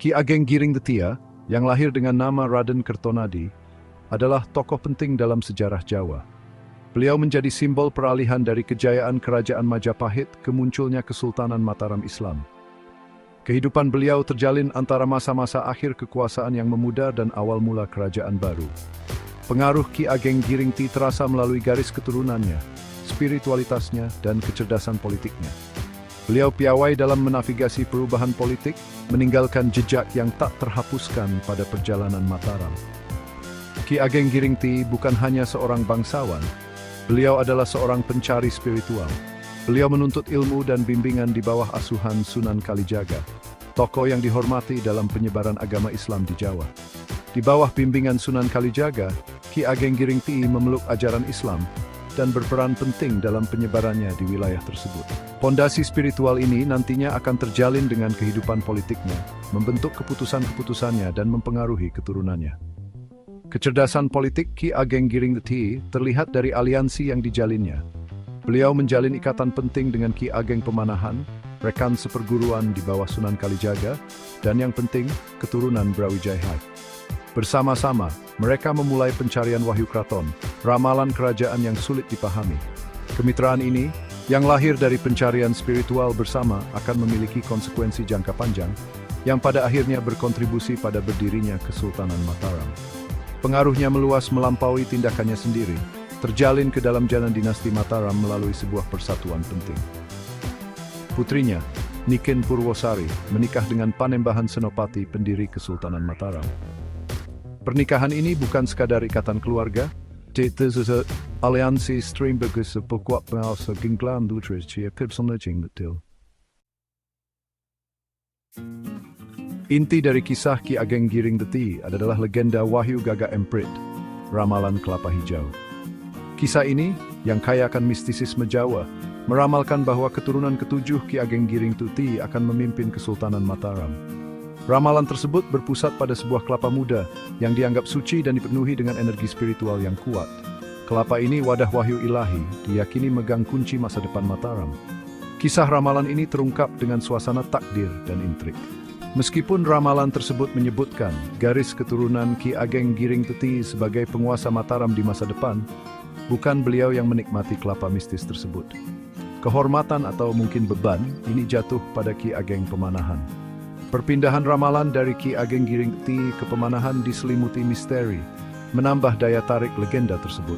Ki Ageng Giring Tetia, yang lahir dengan nama Raden Kertonadi, adalah tokoh penting dalam sejarah Jawa. Beliau menjadi simbol peralihan dari kejayaan Kerajaan Majapahit ke munculnya Kesultanan Mataram Islam. Kehidupan beliau terjalin antara masa-masa akhir kekuasaan yang memudar dan awal mula kerajaan baru. Pengaruh Ki Ageng Giring Ti terasa melalui garis keturunannya, spiritualitasnya, dan kecerdasan politiknya. Beliau piawai dalam menavigasi perubahan politik, meninggalkan jejak yang tak terhapuskan pada perjalanan Mataram. Ki Ageng Giring Ti bukan hanya seorang bangsawan, beliau adalah seorang pencari spiritual. Beliau menuntut ilmu dan bimbingan di bawah asuhan Sunan Kalijaga, tokoh yang dihormati dalam penyebaran agama Islam di Jawa. Di bawah bimbingan Sunan Kalijaga, Ki Ageng Giring Ti memeluk ajaran Islam dan berperan penting dalam penyebarannya di wilayah tersebut. Pondasi spiritual ini nantinya akan terjalin dengan kehidupan politiknya, membentuk keputusan-keputusannya dan mempengaruhi keturunannya. Kecerdasan politik Ki Ageng Giring Ti terlihat dari aliansi yang dijalinnya. Beliau menjalin ikatan penting dengan Ki Ageng Pemanahan, rekan seperguruan di bawah Sunan Kalijaga, dan yang penting, keturunan Brawijaya. Bersama-sama, mereka memulai pencarian Wahyu Kraton, ramalan kerajaan yang sulit dipahami. Kemitraan ini, yang lahir dari pencarian spiritual bersama, akan memiliki konsekuensi jangka panjang, yang pada akhirnya berkontribusi pada berdirinya Kesultanan Mataram. Pengaruhnya meluas melampaui tindakannya sendiri, terjalin ke dalam jalan dinasti Mataram melalui sebuah persatuan penting. Putrinya, Niken Purwosari, menikah dengan Panembahan Senopati, pendiri Kesultanan Mataram. Pernikahan ini bukan sekadar ikatan keluarga, tetapi aliansi strategis sebuah bangsa genggaman literatur kebersamaan betul. Inti dari kisah Ki Ageng Giring Ti adalah legenda Wahyu Gagak Emprit, ramalan kelapa hijau. Kisah ini, yang kaya akan mistisisme Jawa, meramalkan bahwa keturunan ketujuh Ki Ageng Giring Ti akan memimpin Kesultanan Mataram. Ramalan tersebut berpusat pada sebuah kelapa muda yang dianggap suci dan dipenuhi dengan energi spiritual yang kuat. Kelapa ini wadah wahyu ilahi, diyakini megang kunci masa depan Mataram. Kisah ramalan ini terungkap dengan suasana takdir dan intrik. Meskipun ramalan tersebut menyebutkan garis keturunan Ki Ageng Giring Ti sebagai penguasa Mataram di masa depan, bukan beliau yang menikmati kelapa mistis tersebut. Kehormatan atau mungkin beban ini jatuh pada Ki Ageng Pemanahan. Perpindahan ramalan dari Ki Ageng Giring Ti ke Pemanahan diselimuti misteri, menambah daya tarik legenda tersebut.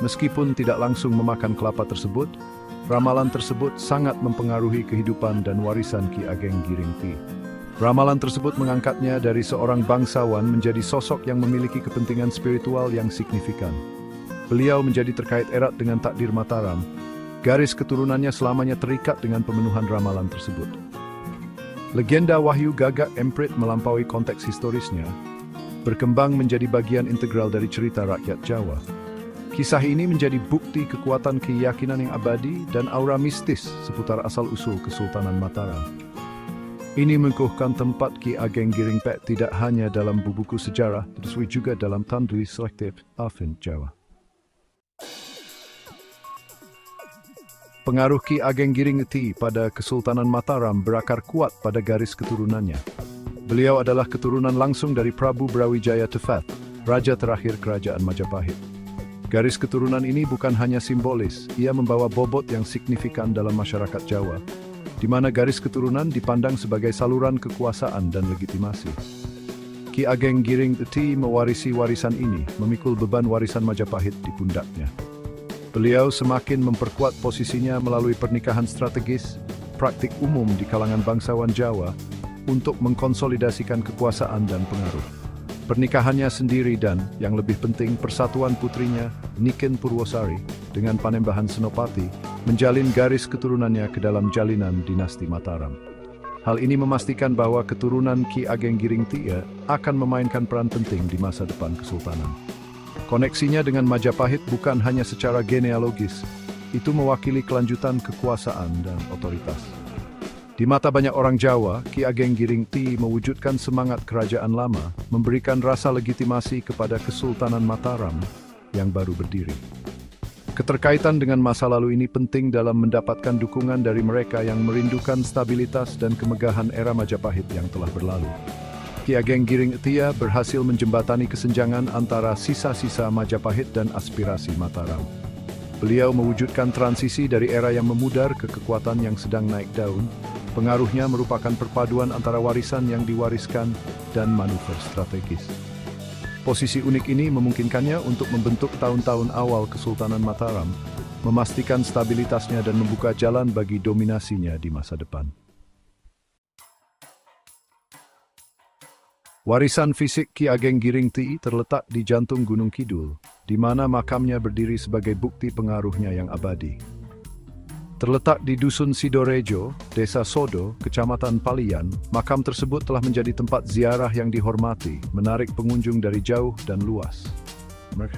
Meskipun tidak langsung memakan kelapa tersebut, ramalan tersebut sangat mempengaruhi kehidupan dan warisan Ki Ageng Giring Ti. Ramalan tersebut mengangkatnya dari seorang bangsawan menjadi sosok yang memiliki kepentingan spiritual yang signifikan. Beliau menjadi terkait erat dengan takdir Mataram. Garis keturunannya selamanya terikat dengan pemenuhan ramalan tersebut. Legenda Wahyu Gagak Emprit melampaui konteks historisnya, berkembang menjadi bagian integral dari cerita rakyat Jawa. Kisah ini menjadi bukti kekuatan keyakinan yang abadi dan aura mistis seputar asal-usul Kesultanan Mataram. Ini mengukuhkan tempat Ki Ageng Giring Ti tidak hanya dalam buku sejarah, tetapi juga dalam tanduy selektif Alvin Jawa. Pengaruh Ki Ageng Giring Ti pada Kesultanan Mataram berakar kuat pada garis keturunannya. Beliau adalah keturunan langsung dari Prabu Brawijaya Tefat, raja terakhir Kerajaan Majapahit. Garis keturunan ini bukan hanya simbolis, ia membawa bobot yang signifikan dalam masyarakat Jawa, di mana garis keturunan dipandang sebagai saluran kekuasaan dan legitimasi. Ki Ageng Giring Ti mewarisi warisan ini, memikul beban warisan Majapahit di pundaknya. Beliau semakin memperkuat posisinya melalui pernikahan strategis, praktik umum di kalangan bangsawan Jawa, untuk mengkonsolidasikan kekuasaan dan pengaruh. Pernikahannya sendiri dan, yang lebih penting, persatuan putrinya, Niken Purwosari, dengan Panembahan Senopati, menjalin garis keturunannya ke dalam jalinan dinasti Mataram. Hal ini memastikan bahwa keturunan Ki Ageng Giring Ti akan memainkan peran penting di masa depan Kesultanan. Koneksinya dengan Majapahit bukan hanya secara genealogis, itu mewakili kelanjutan kekuasaan dan otoritas. Di mata banyak orang Jawa, Ki Ageng Giring Ti mewujudkan semangat kerajaan lama, memberikan rasa legitimasi kepada Kesultanan Mataram yang baru berdiri. Keterkaitan dengan masa lalu ini penting dalam mendapatkan dukungan dari mereka yang merindukan stabilitas dan kemegahan era Majapahit yang telah berlalu. Ki Ageng Giring Etia berhasil menjembatani kesenjangan antara sisa-sisa Majapahit dan aspirasi Mataram. Beliau mewujudkan transisi dari era yang memudar ke kekuatan yang sedang naik daun. Pengaruhnya merupakan perpaduan antara warisan yang diwariskan dan manuver strategis. Posisi unik ini memungkinkannya untuk membentuk tahun-tahun awal Kesultanan Mataram, memastikan stabilitasnya dan membuka jalan bagi dominasinya di masa depan. Warisan fisik Ki Ageng Giring Ti terletak di jantung Gunung Kidul, di mana makamnya berdiri sebagai bukti pengaruhnya yang abadi. Terletak di Dusun Sidorejo, Desa Sodo, Kecamatan Palian, makam tersebut telah menjadi tempat ziarah yang dihormati, menarik pengunjung dari jauh dan luas.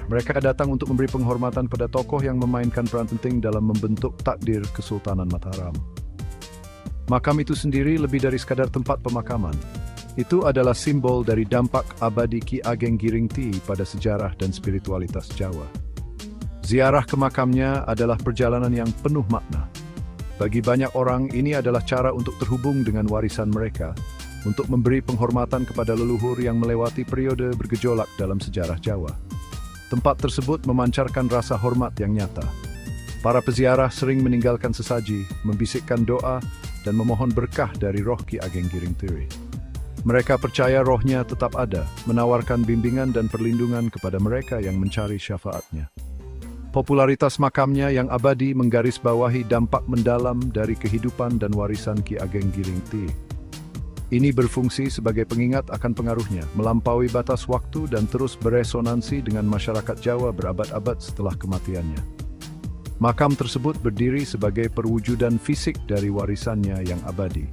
Mereka datang untuk memberi penghormatan pada tokoh yang memainkan peran penting dalam membentuk takdir Kesultanan Mataram. Makam itu sendiri lebih dari sekadar tempat pemakaman. Itu adalah simbol dari dampak abadi Ki Ageng Giring Ti pada sejarah dan spiritualitas Jawa. Ziarah ke makamnya adalah perjalanan yang penuh makna. Bagi banyak orang, ini adalah cara untuk terhubung dengan warisan mereka, untuk memberi penghormatan kepada leluhur yang melewati periode bergejolak dalam sejarah Jawa. Tempat tersebut memancarkan rasa hormat yang nyata. Para peziarah sering meninggalkan sesaji, membisikkan doa, dan memohon berkah dari roh Ki Ageng Giring Ti. Mereka percaya rohnya tetap ada, menawarkan bimbingan dan perlindungan kepada mereka yang mencari syafaatnya. Popularitas makamnya yang abadi menggarisbawahi dampak mendalam dari kehidupan dan warisan Ki Ageng Giring Ti. Ini berfungsi sebagai pengingat akan pengaruhnya, melampaui batas waktu dan terus beresonansi dengan masyarakat Jawa berabad-abad setelah kematiannya. Makam tersebut berdiri sebagai perwujudan fisik dari warisannya yang abadi,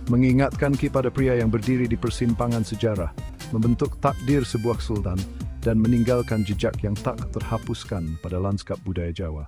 mengingatkan kepada pria yang berdiri di persimpangan sejarah, membentuk takdir sebuah sultan, dan meninggalkan jejak yang tak terhapuskan pada lanskap budaya Jawa.